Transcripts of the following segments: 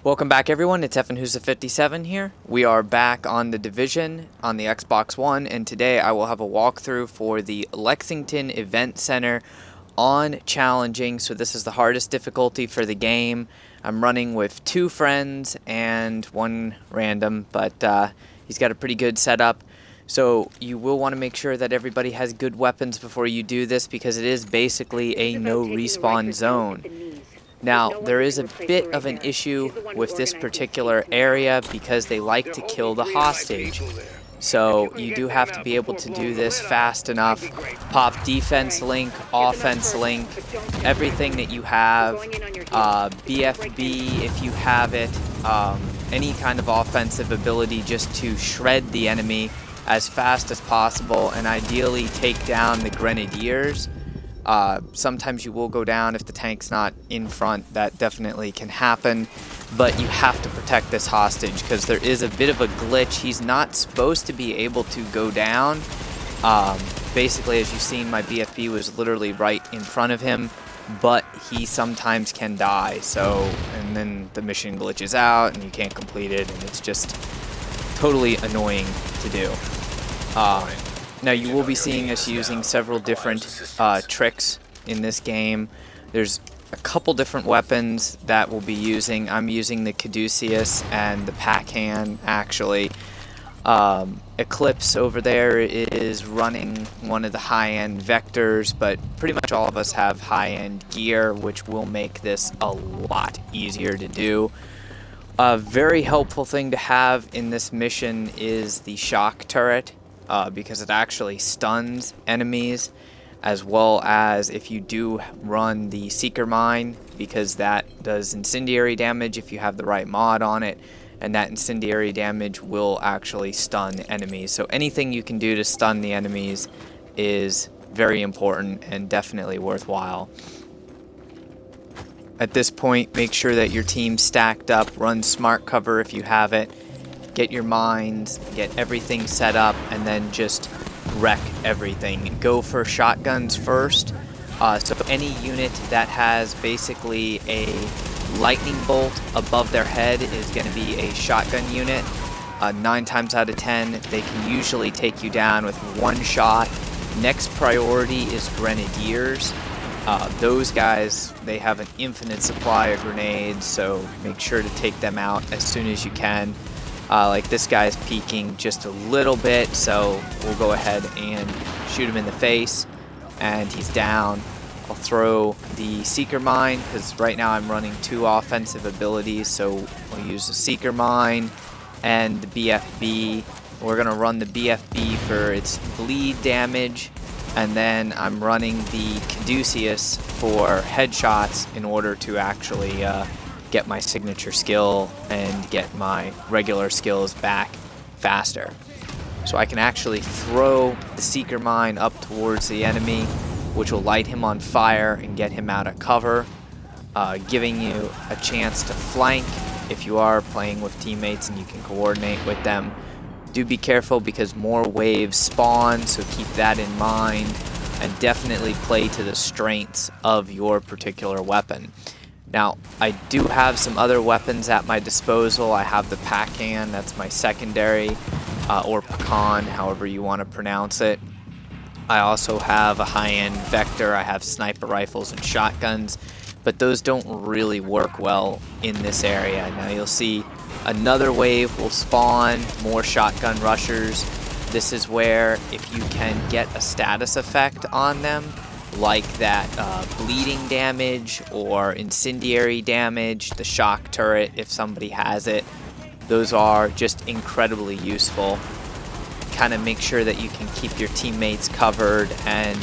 Welcome back, everyone. It's Who's57 here. We are back on The Division on the Xbox One, and today I will have a walkthrough for the Lexington Event Center on Challenging. So this is the hardest difficulty for the game. I'm running with 2 friends and 1 random, but he's got a pretty good setup. So you will want to make sure that everybody has good weapons before you do this, because it is basically a no respawn zone. Now, there is a bit of an issue with this particular area because they like to kill the hostage. So you do have to be able to do this fast enough. Pop defense link, offense link, everything that you have, BFB if you have it, any kind of offensive ability just to shred the enemy as fast as possible and ideally take down the grenadiers. Sometimes you will go down if the tank's not in front. That definitely can happen, but you have to protect this hostage because there is a bit of a glitch. He's not supposed to be able to go down. Basically, as you've seen, my BFB was literally right in front of him, but he sometimes can die. So, and then the mission glitches out and you can't complete it, and it's just totally annoying to do. Now you will be seeing us using several different tricks in this game. There's a couple different weapons that we'll be using. I'm using the Caduceus and the Pack-Hand, actually. Eclipse over there is running one of the high-end vectors, but pretty much all of us have high-end gear, which will make this a lot easier to do. A very helpful thing to have in this mission is the shock turret. Because it actually stuns enemies, as well as if you do run the Seeker Mine, because that does incendiary damage if you have the right mod on it, and that incendiary damage will actually stun enemies. So anything you can do to stun the enemies is very important and definitely worthwhile. At this point, make sure that your team's stacked up, run smart cover if you have it. Get your mines, get everything set up, and then just wreck everything. Go for shotguns first. So any unit that has basically a lightning bolt above their head is going to be a shotgun unit. 9 times out of 10, they can usually take you down with 1 shot. Next priority is grenadiers. Those guys, they have an infinite supply of grenades, so make sure to take them out as soon as you can. Like this guy's peeking just a little bit, so we'll go ahead and shoot him in the face, and he's down. I'll throw the Seeker Mine, because right now I'm running 2 offensive abilities, so we'll use the Seeker Mine and the BFB. We're going to run the BFB for its bleed damage, and then I'm running the Caduceus for headshots in order to actually get my signature skill and get my regular skills back faster. So I can actually throw the Seeker Mine up towards the enemy, which will light him on fire and get him out of cover, giving you a chance to flank if you are playing with teammates and you can coordinate with them. Do be careful because more waves spawn, so keep that in mind, and definitely play to the strengths of your particular weapon. Now, I do have some other weapons at my disposal. I have the Pack-Hand, that's my secondary, or Pecan, however you want to pronounce it. I also have a high-end Vector. I have sniper rifles and shotguns, but those don't really work well in this area. Now you'll see another wave will spawn, more shotgun rushers. This is where if you can get a status effect on them, like that bleeding damage or incendiary damage, the shock turret if somebody has it, those are just incredibly useful. Kind of make sure that you can keep your teammates covered and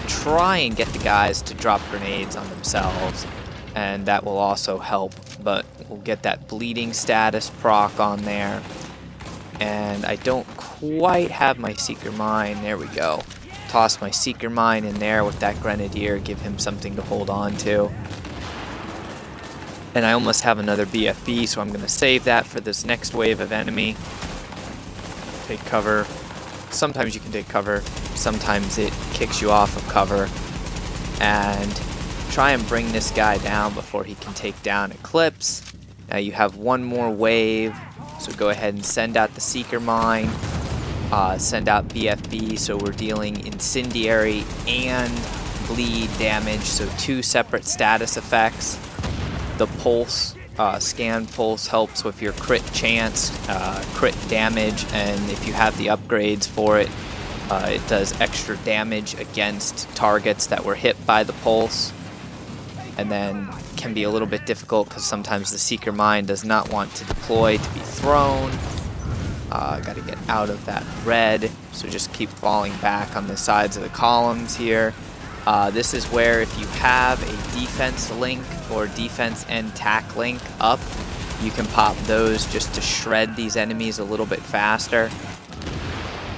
try and get the guys to drop grenades on themselves, and that will also help. But we'll get that bleeding status proc on there, and I don't quite have my Seeker Mine. There we go. Toss my Seeker Mine in there with that Grenadier, give him something to hold on to. And I almost have another BFB, so I'm going to save that for this next wave of enemy. Take cover. Sometimes you can take cover, sometimes it kicks you off of cover. And try and bring this guy down before he can take down Eclipse. Now you have one more wave, so go ahead and send out the Seeker Mine, send out BFB, so we're dealing incendiary and bleed damage, so 2 separate status effects. The pulse, scan pulse, helps with your crit chance, crit damage, and if you have the upgrades for it, it does extra damage against targets that were hit by the pulse. And then can be a little bit difficult because sometimes the Seeker Mine does not want to deploy to be thrown. Got to get out of that red, so just keep falling back on the sides of the columns here. This is where if you have a defense link or defense and tack link up, you can pop those just to shred these enemies a little bit faster.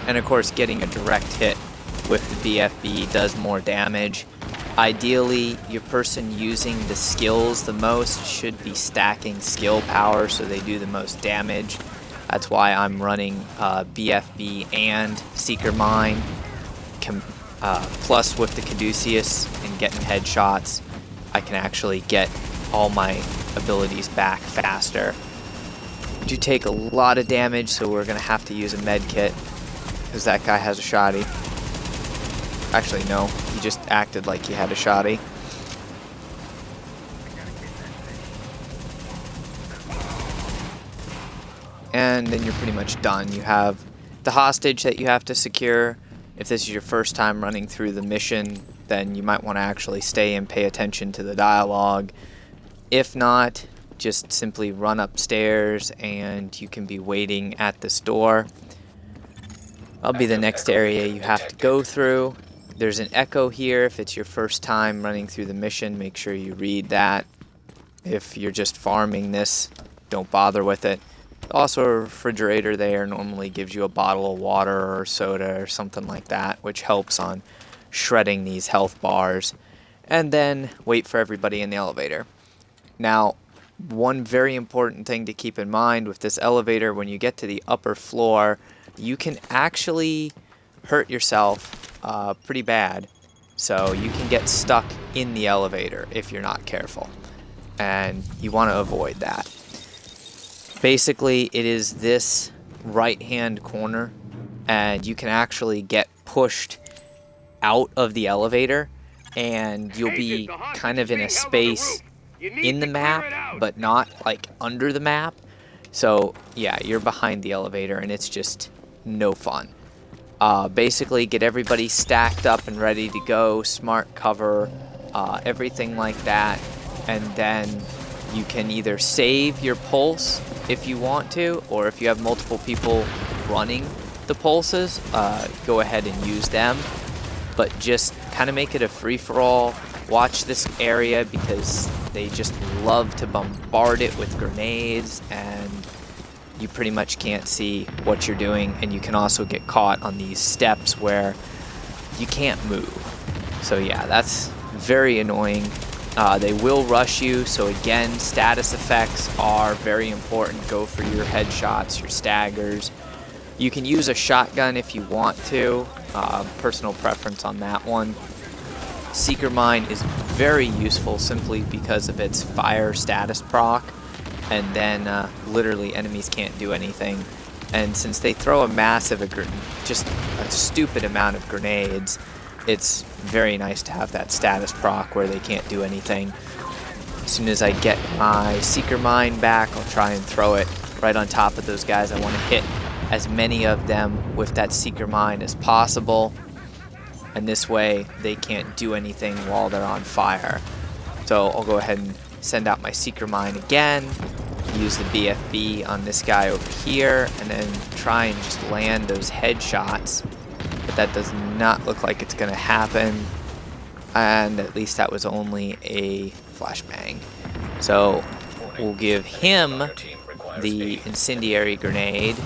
And of course, getting a direct hit with the BFB does more damage. Ideally, your person using the skills the most should be stacking skill power so they do the most damage. That's why I'm running BFB and Seeker Mine. Plus with the Caduceus and getting headshots, I can actually get all my abilities back faster. I do take a lot of damage, so we're going to have to use a med kit because that guy has a shoddy. Actually, no, he just acted like he had a shoddy. And then you're pretty much done. You have the hostage that you have to secure. If this is your first time running through the mission, then you might want to actually stay and pay attention to the dialogue. If not, just simply run upstairs and you can be waiting at this door. That'll be the next area you have to go through. There's an echo here. If it's your first time running through the mission, make sure you read that. If you're just farming this, don't bother with it. Also, a refrigerator there normally gives you a bottle of water or soda or something like that, which helps on shredding these health bars. And then wait for everybody in the elevator. Now, one very important thing to keep in mind with this elevator, when you get to the upper floor, you can actually hurt yourself pretty bad. So you can get stuck in the elevator if you're not careful. And you want to avoid that. Basically, it is this right-hand corner, and you can actually get pushed out of the elevator, and you'll be kind of in a space in the map, but not like under the map. So yeah, you're behind the elevator, and it's just no fun. Basically, get everybody stacked up and ready to go, smart cover, everything like that, and then you can either save your pulse if you want to, or if you have multiple people running the pulses, go ahead and use them. But just kind of make it a free-for-all. Watch this area because they just love to bombard it with grenades, and you pretty much can't see what you're doing, and you can also get caught on these steps where you can't move. So yeah, that's very annoying. They will rush you, so again, status effects are very important. Go for your headshots, your staggers. You can use a shotgun if you want to. Personal preference on that one. Seeker Mine is very useful simply because of its fire status proc, and then literally enemies can't do anything. And since they throw a massive, just a stupid amount of grenades, it's very nice to have that status proc where they can't do anything. As soon as I get my Seeker Mine back, I'll try and throw it right on top of those guys. I want to hit as many of them with that Seeker Mine as possible, and this way they can't do anything while they're on fire. So I'll go ahead and send out my Seeker Mine again, use the BFB on this guy over here, and then try and just land those headshots. But that does not look like it's going to happen, and at least that was only a flashbang. So we'll give him the incendiary grenade,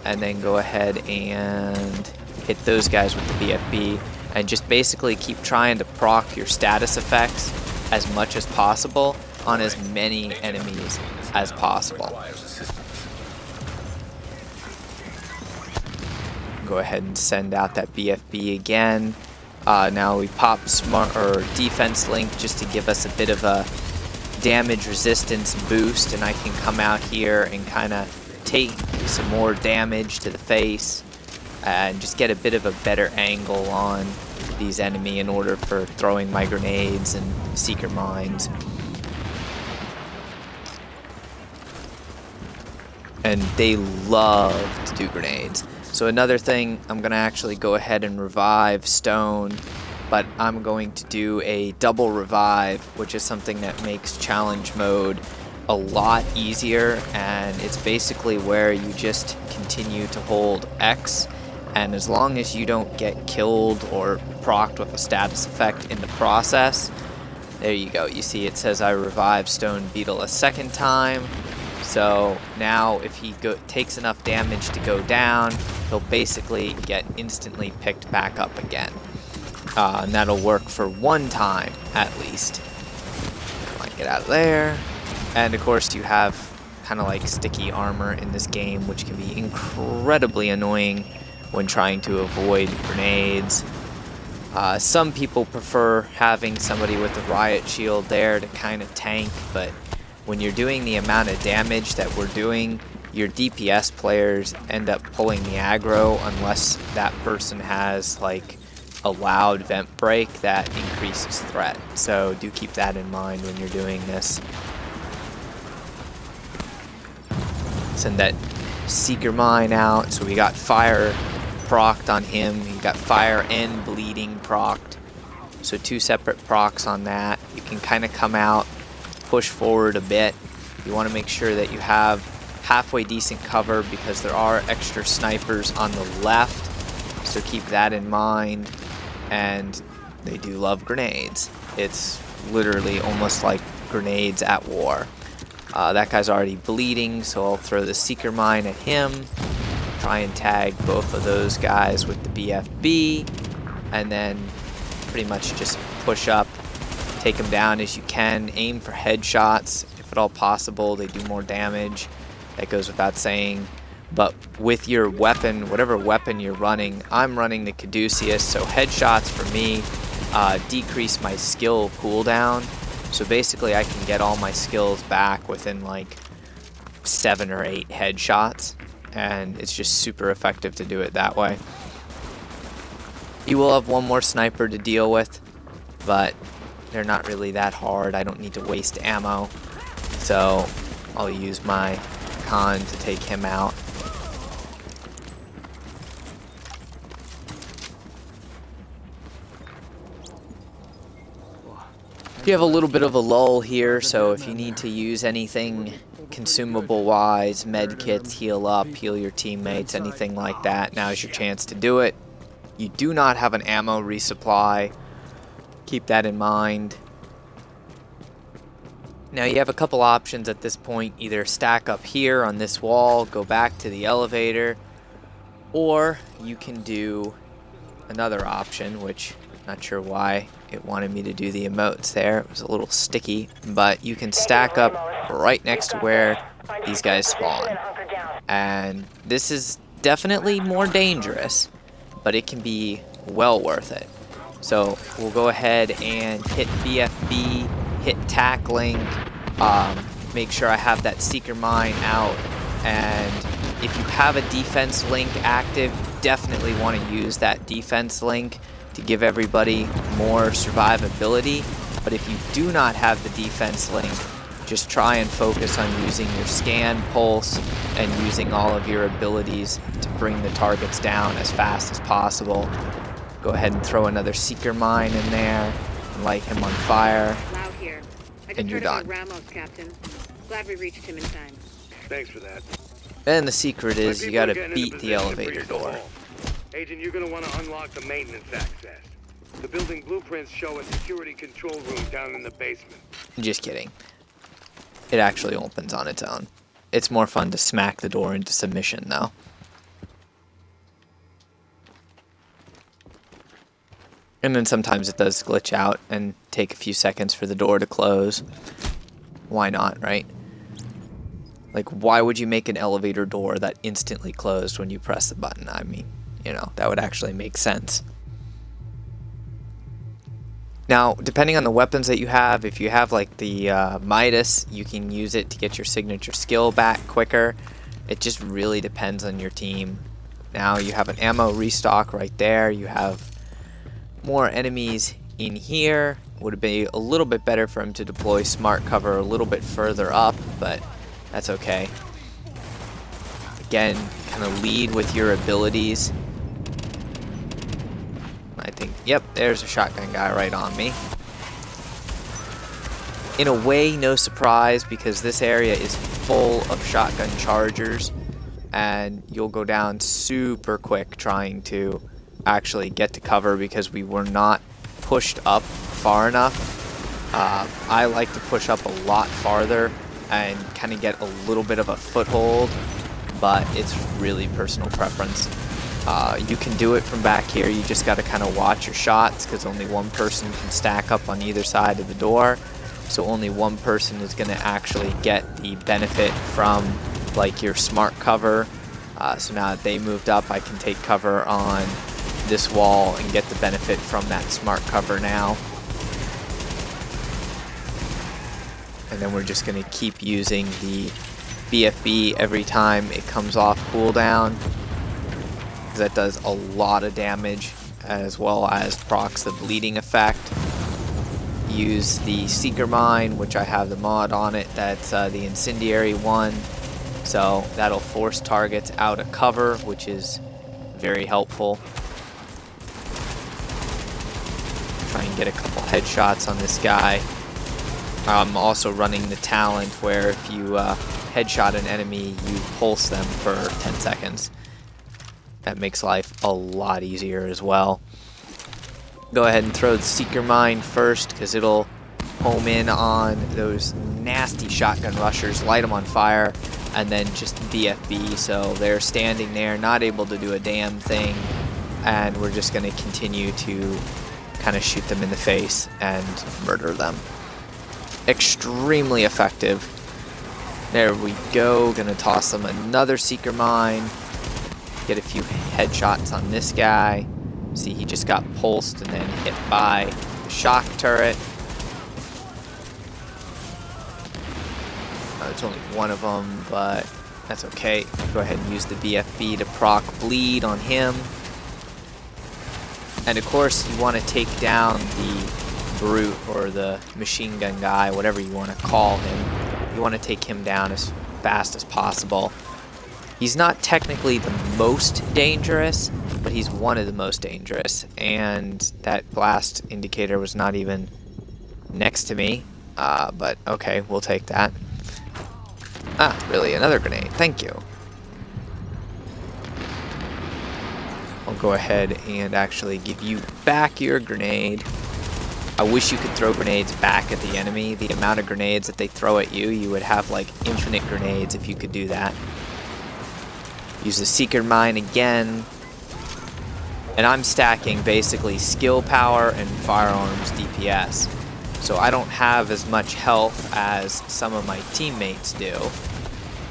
and then go ahead and hit those guys with the BFB, and just basically keep trying to proc your status effects as much as possible on as many enemies as possible. Go ahead and send out that BFB again. Now we pop smart or defense link just to give us a bit of a damage resistance boost, and I can come out here and kind of take some more damage to the face and just get a bit of a better angle on these enemy in order for throwing my grenades and seeker mines. And they love to do grenades. So another thing, I'm going to actually go ahead and revive Stone, but I'm going to do a double revive, which is something that makes challenge mode a lot easier, and it's basically where you just continue to hold X, and as long as you don't get killed or procced with a status effect in the process, there you go. You see it says I revive Stone Beetle a second time. So now if he takes enough damage to go down, he'll basically get instantly picked back up again. And that'll work for one time at least. Might get out of there. And of course you have kind of like sticky armor in this game, which can be incredibly annoying when trying to avoid grenades. Some people prefer having somebody with a riot shield there to kind of tank, but when you're doing the amount of damage that we're doing, your DPS players end up pulling the aggro unless that person has like a loud vent break that increases threat. So do keep that in mind when you're doing this. Send that Seeker Mine out. So we got fire procced on him. He got fire and bleeding procced. So 2 separate procs on that. You can kind of come out, push forward a bit. You want to make sure that you have halfway decent cover because there are extra snipers on the left, so keep that in mind. And they do love grenades. It's literally almost like grenades at war. That guy's already bleeding, so I'll throw the Seeker Mine at him, try and tag both of those guys with the BFB, and then pretty much just push up, take them down as you can, aim for headshots if at all possible. They do more damage, that goes without saying. But with your weapon, whatever weapon you're running, I'm running the Caduceus, so headshots for me decrease my skill cooldown. So basically I can get all my skills back within like 7 or 8 headshots, and it's just super effective to do it that way. You will have one more sniper to deal with, but they're not really that hard. I don't need to waste ammo, so I'll use my con to take him out. You have a little bit of a lull here, so if you need to use anything consumable wise, med kits, heal up, heal your teammates, anything like that, now's your chance to do it. You do not have an ammo resupply. Keep that in mind. Now you have a couple options at this point. Either stack up here on this wall, go back to the elevator, or you can do another option, which I'm not sure why it wanted me to do the emotes there. It was a little sticky, but you can stack up right next to where these guys spawn. And this is definitely more dangerous, but it can be well worth it. So we'll go ahead and hit BFB, hit tack link, make sure I have that Seeker Mine out, and if you have a defense link active, definitely want to use that defense link to give everybody more survivability. But if you do not have the defense link, just try and focus on using your scan pulse and using all of your abilities to bring the targets down as fast as possible. Go ahead and throw another Seeker Mine in there and light him on fire, and you're done. Ramos, Captain. Glad we reached him in time. Thanks for that. And the secret is you gotta beat the elevator door. Agent, you're gonna want to unlock the maintenance access. The building blueprints show a security control room down in the basement. Just kidding. It actually opens on its own. It's more fun to smack the door into submission, though. And then sometimes it does glitch out and take a few seconds for the door to close. Why not, right? Like, why would you make an elevator door that instantly closed when you press the button? I mean, you know, that would actually make sense. Now, depending on the weapons that you have, if you have like the Midas, you can use it to get your signature skill back quicker. It just really depends on your team. Now you have an ammo restock right there. You have more enemies in here. Would be a little bit better for him to deploy smart cover a little bit further up, but that's okay. Again, kind of lead with your abilities. I think, yep, there's a shotgun guy right on me. In a way, no surprise, because this area is full of shotgun chargers, and you'll go down super quick trying to actually get to cover because we were not pushed up far enough. I like to push up a lot farther and kind of get a little bit of a foothold, but it's really personal preference. You can do it from back here. You just got to kind of watch your shots because only one person can stack up on either side of the door. So only one person is going to actually get the benefit from like your smart cover. So now that they moved up, I can take cover on this wall and get the benefit from that smart cover now. And then we're just going to keep using the BFB every time it comes off cooldown, because that does a lot of damage, as well as procs the bleeding effect. Use the Seeker Mine, which I have the mod on it, that's the incendiary one, so that'll force targets out of cover, which is very helpful. Try and get a couple headshots on this guy. I'm also running the talent where if you headshot an enemy, you pulse them for 10 seconds. That makes life a lot easier as well. Go ahead and throw the Seeker Mine first, because it'll home in on those nasty shotgun rushers, light them on fire, and then just BFB, so they're standing there, not able to do a damn thing, and we're just going to continue to kind of shoot them in the face and murder them. Extremely effective. There we go. Gonna toss them another Seeker Mine. Get a few headshots on this guy. See, he just got pulsed and then hit by the shock turret. There's only one of them, but that's okay. Go ahead and use the BFB to proc bleed on him. And of course, you want to take down the brute or the machine gun guy, whatever you want to call him. You want to take him down as fast as possible. He's not technically the most dangerous, but he's one of the most dangerous. And that blast indicator was not even next to me. But okay, we'll take that. Ah, really? Another grenade. Thank you. I'll go ahead and actually give you back your grenade. I wish you could throw grenades back at the enemy. The amount of grenades that they throw at you, you would have like infinite grenades if you could do that. Use the Seeker Mine again. And I'm stacking basically skill power and firearms DPS. So I don't have as much health as some of my teammates do,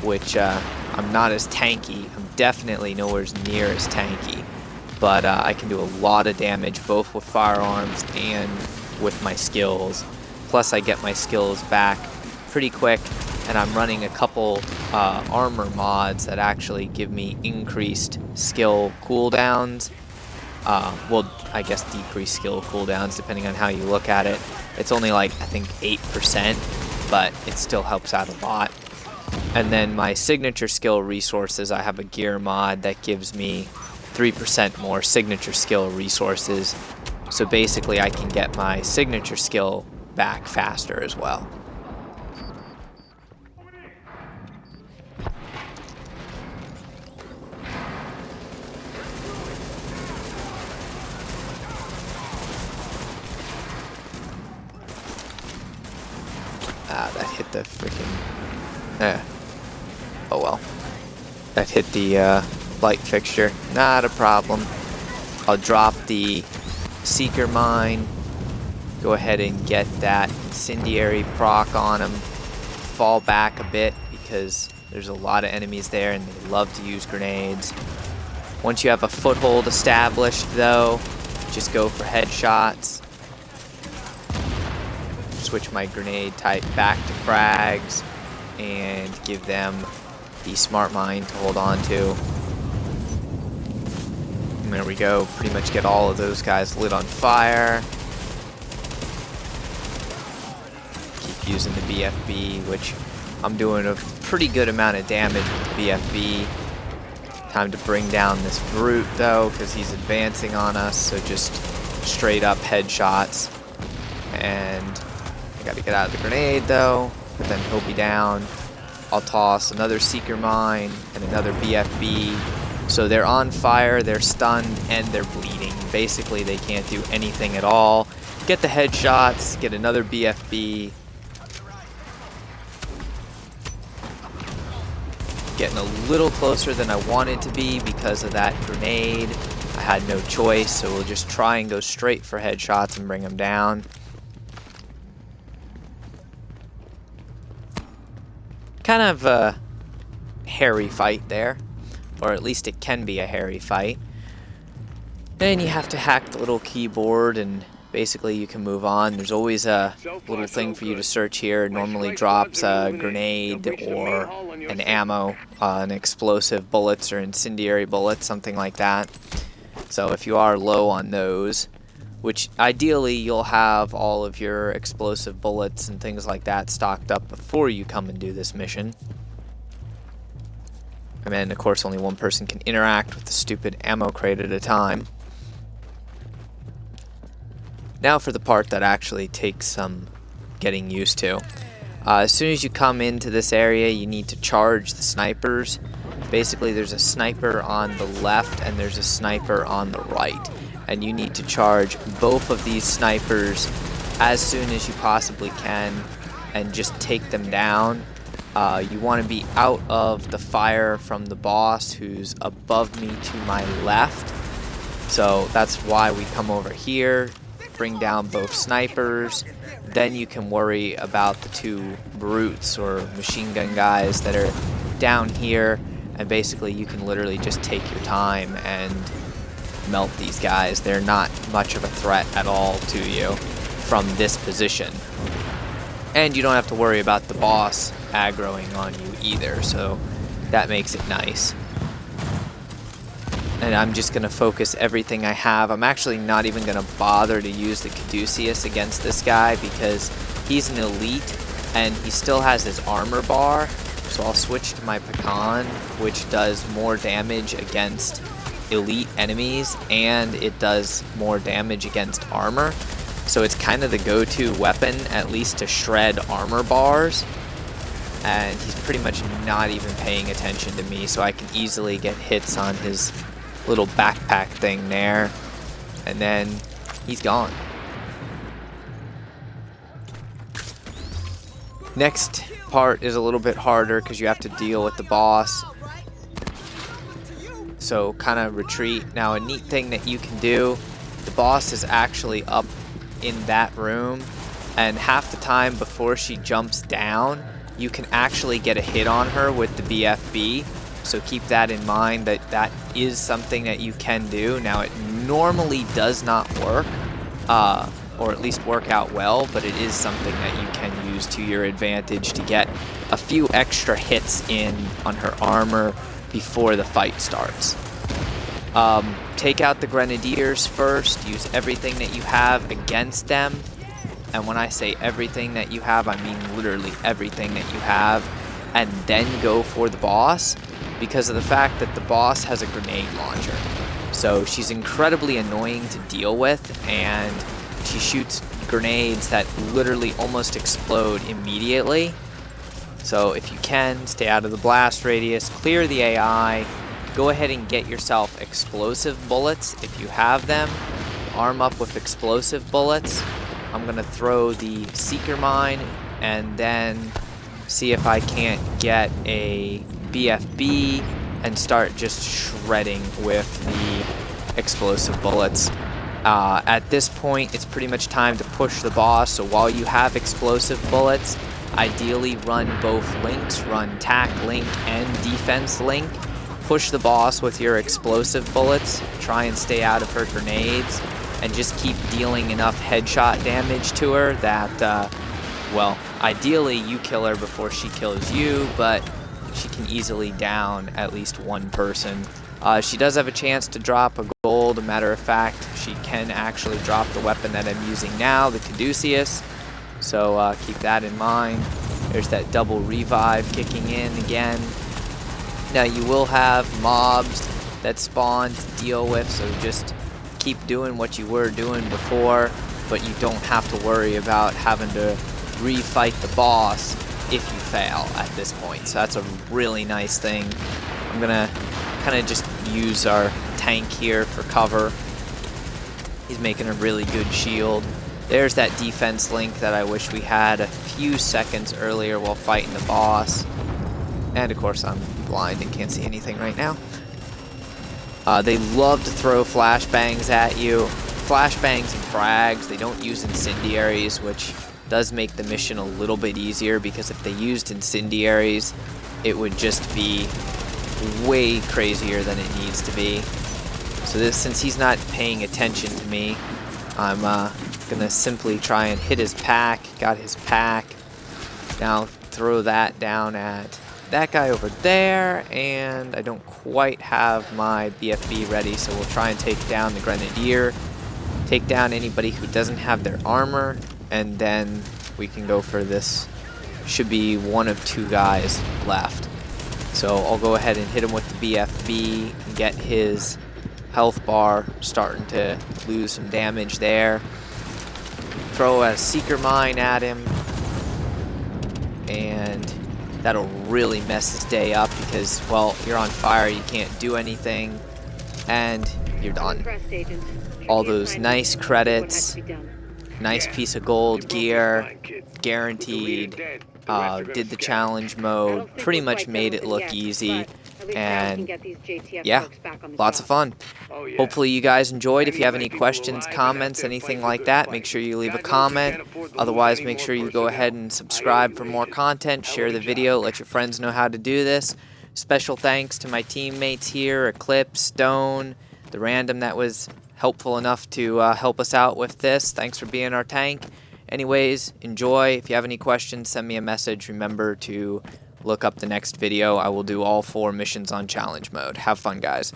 which I'm not as tanky. I'm definitely nowhere near as tanky. But I can do a lot of damage both with firearms and with my skills. Plus I get my skills back pretty quick, and I'm running a couple armor mods that actually give me increased skill cooldowns. Well, I guess decreased skill cooldowns depending on how you look at it. It's only like, I think 8%, but it still helps out a lot. And then my signature skill resources, I have a gear mod that gives me 3% more signature skill resources. So basically I can get my signature skill back faster as well. That hit the freaking... oh well. That hit the light fixture. Not a problem. I'll drop the Seeker Mine. Go ahead and get that incendiary proc on him. Fall back a bit because there's a lot of enemies there and they love to use grenades. Once you have a foothold established though, just go for headshots. switch my grenade type back to frags and give them the smart mine to hold on to. And there we go. Pretty much get all of those guys lit on fire. Keep using the BFB, which I'm doing a pretty good amount of damage with the BFB. Time to bring down this brute though, because he's advancing on us, so just straight up headshots. And I gotta get out of the grenade though, but then he'll be down. I'll toss another seeker mine and another BFB. So they're on fire, they're stunned, and they're bleeding. Basically they can't do anything at all. Get the headshots, get another BFB. Getting a little closer than I wanted to be because of that grenade. I had no choice, so we'll just try and go straight for headshots and bring them down. Kind of a hairy fight there, or at least it can be a hairy fight. Then you have to hack the little keyboard and basically you can move on. There's always a little thing for you to search here. It normally drops a grenade or an ammo, an explosive bullets or incendiary bullets, something like that. So if you are low on those, which ideally you'll have all of your explosive bullets and things like that stocked up before you come and do this mission. And then of course only one person can interact with the stupid ammo crate at a time. Now for the part that actually takes some getting used to. As soon as you come into this area, you need to charge the snipers. Basically, there's a sniper on the left and there's a sniper on the right. And you need to charge both of these snipers as soon as you possibly can and just take them down. You want to be out of the fire from the boss who's above me to my left. So that's why we come over here. Bring down both snipers, then you can worry about the two brutes or machine gun guys that are down here, and basically you can literally just take your time and melt these guys. They're not much of a threat at all to you from this position. And you don't have to worry about the boss aggroing on you either, so that makes it nice. And I'm just going to focus everything I have. I'm actually not even going to bother to use the Caduceus against this guy because he's an elite and he still has his armor bar. So I'll switch to my Pecan, which does more damage against elite enemies and it does more damage against armor. So it's kind of the go-to weapon, at least to shred armor bars. And he's pretty much not even paying attention to me, so I can easily get hits on his little backpack thing there, and then he's gone. Next part is a little bit harder because you have to deal with the boss, so kind of retreat. Now a neat thing that you can do, the boss is actually up in that room, and half the time before she jumps down you can actually get a hit on her with the BFB. So keep that in mind, that is something that you can do. Now it normally does not work, or at least work out well, but it is something that you can use to your advantage to get a few extra hits in on her armor before the fight starts. Take out the Grenadiers first, use everything that you have against them. And when I say everything that you have, I mean literally everything that you have, and then go for the boss, because of the fact that the boss has a grenade launcher. So she's incredibly annoying to deal with, and she shoots grenades that literally almost explode immediately. So if you can, stay out of the blast radius, clear the AI, go ahead and get yourself explosive bullets if you have them. Arm up with explosive bullets. I'm gonna throw the seeker mine and then see if I can't get a BFB and start just shredding with the explosive bullets. At this point, it's pretty much time to push the boss, so while you have explosive bullets, ideally run both links, run tac link and defense link. Push the boss with your explosive bullets, try and stay out of her grenades, and just keep dealing enough headshot damage to her that well, ideally you kill her before she kills you, but she can easily down at least one person. She does have a chance to drop a gold. A matter of fact, she can actually drop the weapon that I'm using now, the Caduceus. So keep that in mind. There's that double revive kicking in again. Now you will have mobs that spawn to deal with, so just keep doing what you were doing before, but you don't have to worry about having to refight the boss if you fail at this point. So that's a really nice thing. I'm gonna kind of just use our tank here for cover. He's making a really good shield. There's that defense link that I wish we had a few seconds earlier while fighting the boss. And of course I'm blind and can't see anything right now. They love to throw flashbangs at you. Flashbangs and frags, they don't use incendiaries, which does make the mission a little bit easier, because if they used incendiaries, it would just be way crazier than it needs to be. So since he's not paying attention to me, I'm gonna simply try and hit his pack. Got his pack. Now throw that down at that guy over there, and I don't quite have my BFB ready, so we'll try and take down the Grenadier, take down anybody who doesn't have their armor, and then we can go for this. Should be one of two guys left. So I'll go ahead and hit him with the BFB and get his health bar starting to lose some damage there. Throw a Seeker Mine at him, and that'll really mess his day up because, well, you're on fire, you can't do anything, and you're done. All those nice credits, nice piece of gold gear, guaranteed, did the challenge mode, pretty much made it look easy, and yeah, lots of fun. Hopefully you guys enjoyed. If you have any questions, comments, anything like that, make sure you leave a comment. Otherwise, make sure you go ahead and subscribe for more content, share the video, let your friends know how to do this. Special thanks to my teammates here, Eclipse, Stone, the random that was helpful enough to help us out with this. Thanks for being our tank. Anyways, enjoy. If you have any questions, send me a message. Remember to look up the next video. I will do all 4 missions on challenge mode. Have fun, guys.